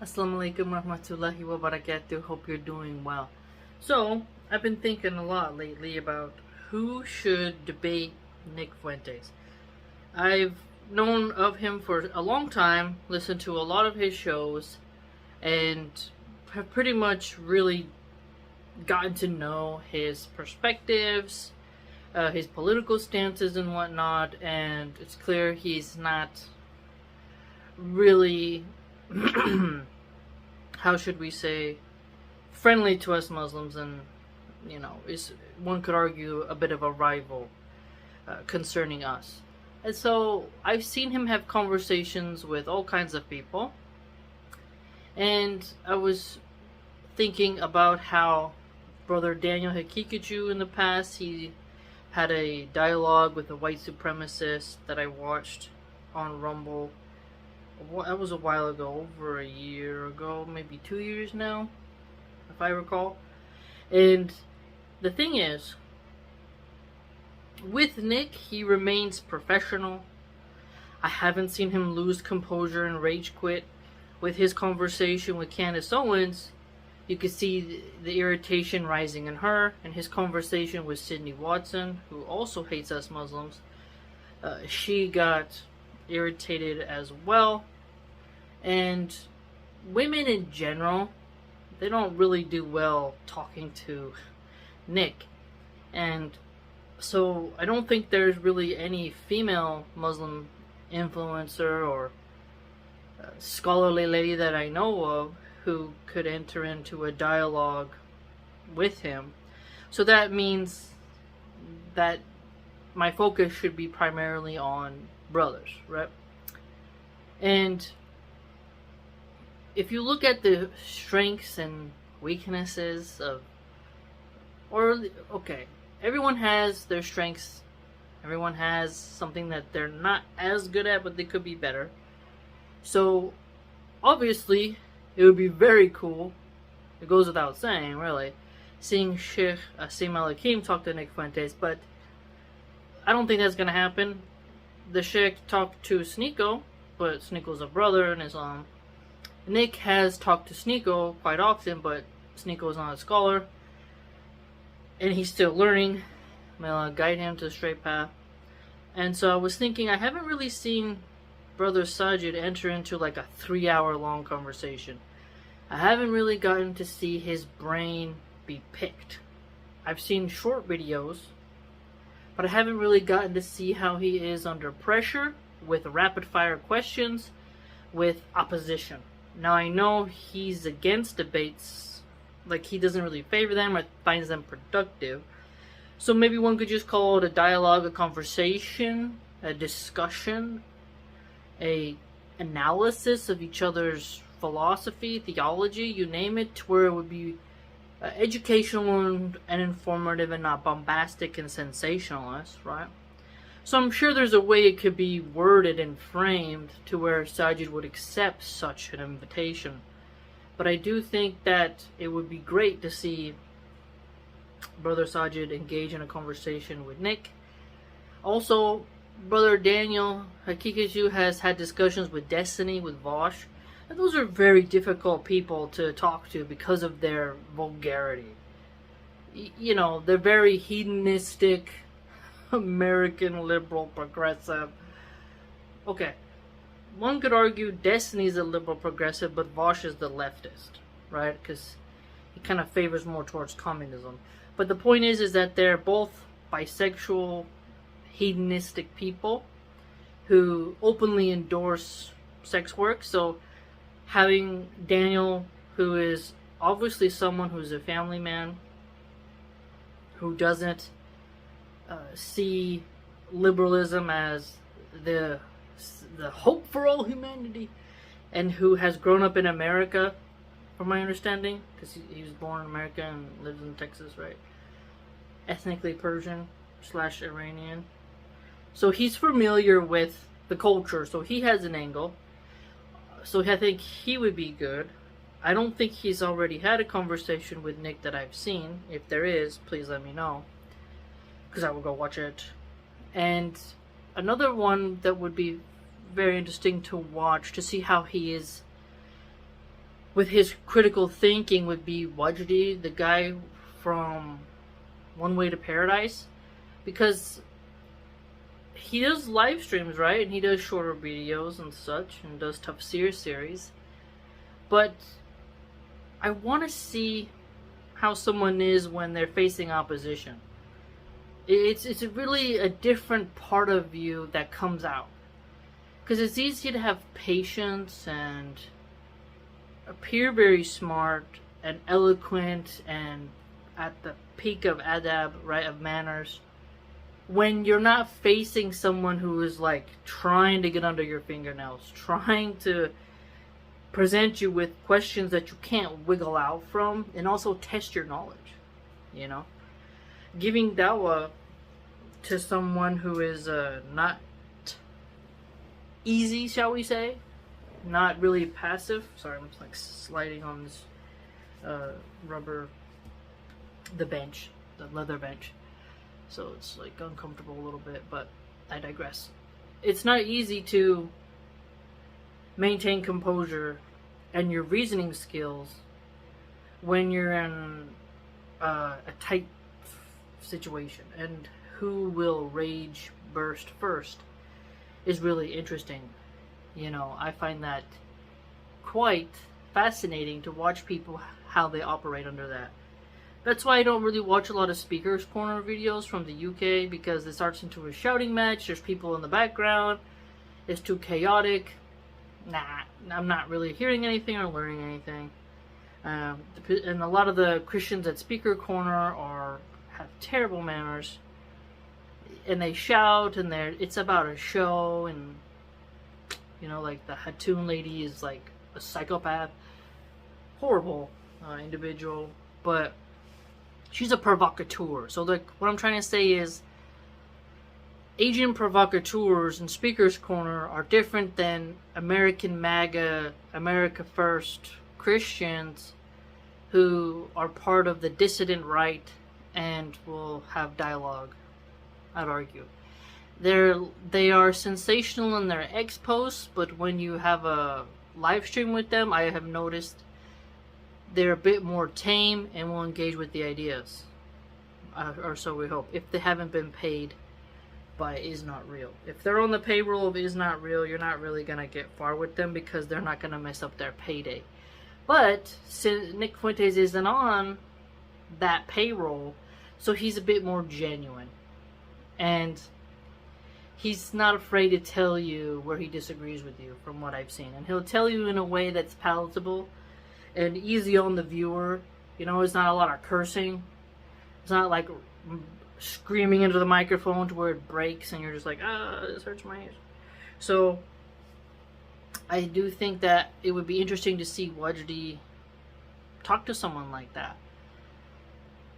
Assalamualaikum warahmatullahi wabarakatuh. Hope you're doing well. So, I've been thinking a lot lately about who should debate Nick Fuentes. I've known of him for a long time, listened to a lot of his shows, and have pretty much really gotten to know his perspectives, his political stances, and whatnot. And it's clear he's not really how should we say, friendly to us Muslims, and is, one could argue, a bit of a rival concerning us. And so I've seen him have conversations with all kinds of people, and I was thinking about how Brother Daniel Hakikaju in the past, he had a dialogue with a white supremacist that I watched on Rumble. That was a while ago, over a year ago, maybe 2 years now, if I recall. And the thing is, with Nick, he remains professional. I haven't seen him lose composure and rage quit. With his conversation with Candace Owens, you could see the irritation rising in her, and his conversation with Sydney Watson, who also hates us Muslims. She got irritated as well. And women in general, they don't really do well talking to Nick. And so I don't think there's really any female Muslim influencer or scholarly lady that I know of who could enter into a dialogue with him. So that means that my focus should be primarily on brothers, right? And if you look at the strengths and weaknesses of, everyone has their strengths. Everyone has something that they're not as good at, but they could be better. So, obviously, it would be very cool, it goes without saying, really, seeing Sheikh Asim Al-Hakim talk to Nick Fuentes, but I don't think that's going to happen. The Sheikh talked to Sneeko, but Sneeko's a brother in Islam. Nick has talked to Sneeko quite often, but Sneeko's not a scholar, and he's still learning. May guide him to the straight path. And so I was thinking, I haven't really seen Brother Sajid enter into like a 3-hour long conversation. I haven't really gotten to see his brain be picked. I've seen short videos, but I haven't really gotten to see how he is under pressure, with rapid fire questions, with opposition. Now I know he's against debates, like he doesn't really favor them or finds them productive. So maybe one could just call it a dialogue, a conversation, a discussion, a analysis of each other's philosophy, theology, you name it, to where it would be educational and informative and not bombastic and sensationalist, right? So I'm sure there's a way it could be worded and framed to where Sajid would accept such an invitation. But I do think that it would be great to see Brother Sajid engage in a conversation with Nick. Also, Brother Daniel Hakikaju has had discussions with Destiny, with Vosh. And those are very difficult people to talk to because of their vulgarity. They're very hedonistic, American liberal progressive. Okay, one could argue Destiny's a liberal progressive, but Vosh is the leftist, right? Because he kind of favors more towards communism. But the point is that they're both bisexual, hedonistic people who openly endorse sex work. So having Daniel, who is obviously someone who's a family man, who doesn't see liberalism as the hope for all humanity, and who has grown up in America, from my understanding, because he was born in America and lives in Texas, right? Ethnically Persian / Iranian. So he's familiar with the culture, so he has an angle. So I think he would be good. I don't think he's already had a conversation with Nick that I've seen. If there is, please let me know, because I will go watch it. And another one that would be very interesting to watch, to see how he is with his critical thinking would be Wajdi, the guy from One Way to Paradise, because he does live streams, right? And he does shorter videos and such, and does Tafsir series. But I want to see how someone is when they're facing opposition. It's really a different part of you that comes out. Because it's easy to have patience and appear very smart and eloquent and at the peak of adab, right, of manners, when you're not facing someone who is like trying to get under your fingernails, trying to present you with questions that you can't wiggle out from, and also test your knowledge, you know? Giving dawah to someone who is not easy, shall we say, not really passive. Sorry, I'm like sliding on this the bench, the leather bench. So it's like uncomfortable a little bit, but I digress. It's not easy to maintain composure and your reasoning skills when you're in a tight situation. And who will rage burst first is really interesting. You know, I find that quite fascinating to watch people how they operate under that. That's why I don't really watch a lot of Speaker's Corner videos from the UK, because it starts into a shouting match, there's people in the background, it's too chaotic. Nah, I'm not really hearing anything or learning anything. And a lot of the Christians at Speaker Corner have terrible manners, and they shout, and it's about a show, and you know, like the Hatun lady is like a psychopath, horrible individual, but she's a provocateur. So like, what I'm trying to say is, Asian provocateurs in Speaker's Corner are different than American MAGA, America First Christians who are part of the dissident right and will have dialogue, I'd argue. They are sensational in their X posts, but when you have a live stream with them, I have noticed they're a bit more tame and will engage with the ideas. Or so we hope, if they haven't been paid by Is Not Real. If they're on the payroll of Is Not Real, you're not really going to get far with them, because they're not going to mess up their payday. But since Nick Fuentes isn't on that payroll, so he's a bit more genuine. And he's not afraid to tell you where he disagrees with you, from what I've seen. And he'll tell you in a way that's palatable and easy on the viewer. You know, it's not a lot of cursing. It's not like screaming into the microphone to where it breaks and you're just like, this hurts my ears. So I do think that it would be interesting to see Wajdi talk to someone like that.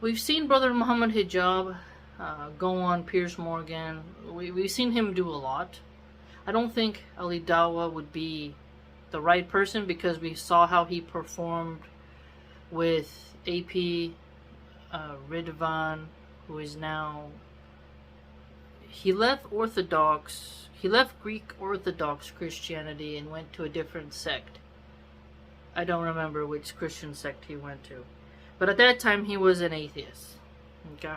We've seen Brother Muhammad Hijab go on Piers Morgan. We've seen him do a lot. I don't think Ali Dawah would be the right person, because we saw how he performed with AP Ridvan, who is now, he left Greek Orthodox Christianity and went to a different sect. I don't remember which Christian sect he went to, but at that time he was an atheist. Okay,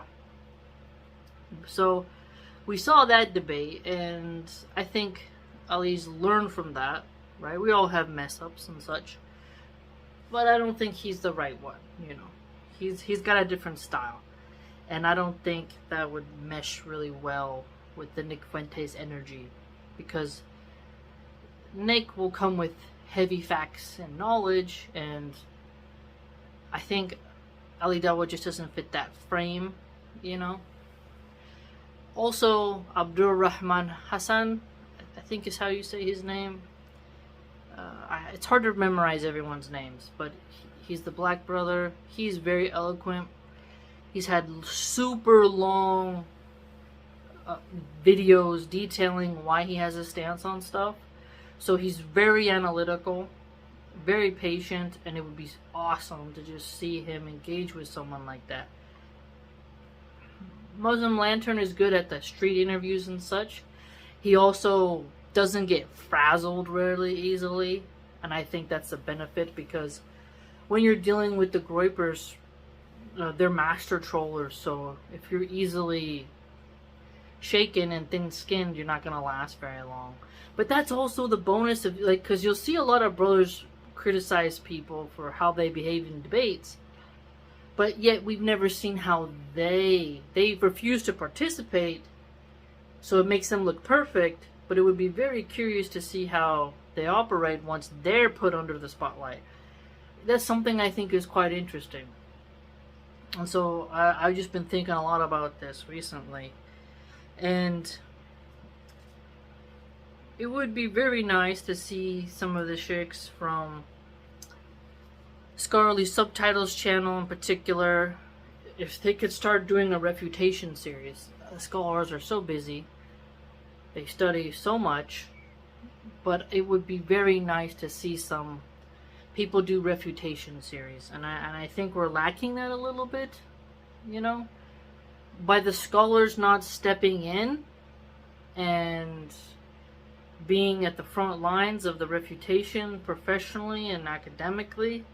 so we saw that debate, and I think Ali's learned from that, right? We all have mess ups and such, but I don't think he's the right one. You know, he's got a different style. And I don't think that would mesh really well with the Nick Fuentes energy, because Nick will come with heavy facts and knowledge, and I think Ali Dawah just doesn't fit that frame, you know. Also, Abdur Rahman Hassan, I think is how you say his name. It's hard to memorize everyone's names, but he's the black brother. He's very eloquent. He's had super long videos detailing why he has a stance on stuff. So he's very analytical, very patient, and it would be awesome to just see him engage with someone like that. Muslim Lantern is good at the street interviews and such. He also doesn't get frazzled really easily. And I think that's a benefit because when you're dealing with the Groypers, they're master trollers. So if you're easily shaken and thin-skinned, you're not going to last very long. But that's also the bonus of, like, because you'll see a lot of brothers criticize people for how they behave in debates, but yet we've never seen how they refuse to participate, so it makes them look perfect. But it would be very curious to see how they operate once they're put under the spotlight. That's something I think is quite interesting. And so I've just been thinking a lot about this recently. And it would be very nice to see some of the chicks from Scholarly Subtitles channel in particular, if they could start doing a refutation series. Scholars are so busy, they study so much, but it would be very nice to see some people do refutation series. And I think we're lacking that a little bit, you know, by the scholars not stepping in and being at the front lines of the refutation professionally and academically.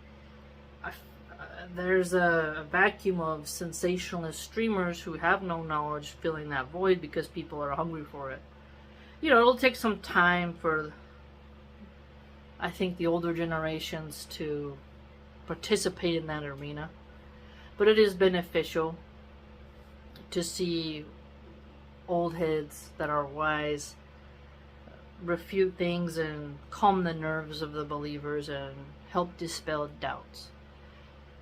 There's a vacuum of sensationalist streamers who have no knowledge filling that void because people are hungry for it. You know, it'll take some time for, I think, the older generations to participate in that arena. But it is beneficial to see old heads that are wise refute things and calm the nerves of the believers and help dispel doubts.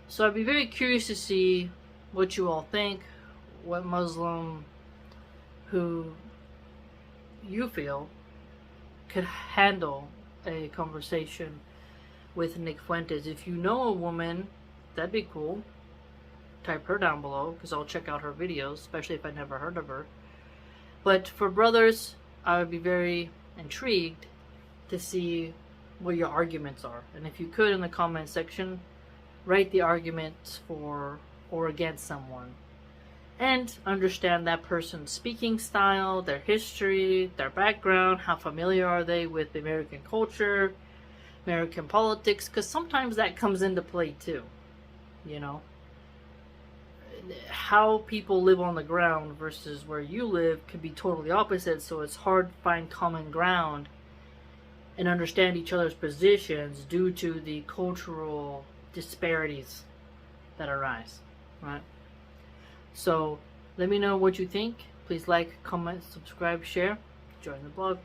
So I'd be very curious to see what you all think, what Muslim who you feel could handle a conversation with Nick Fuentes. If you know a woman, that'd be cool. Type her down below, because I'll check out her videos, especially if I never heard of her. But for brothers, I would be very intrigued to see what your arguments are. And if you could, in the comment section, write the arguments for or against someone. And understand that person's speaking style, their history, their background, how familiar are they with American culture, American politics, because sometimes that comes into play too, you know. How people live on the ground versus where you live could be totally opposite, so it's hard to find common ground and understand each other's positions due to the cultural disparities that arise, right? So let me know what you think. Please like, comment, subscribe, share, join the blog.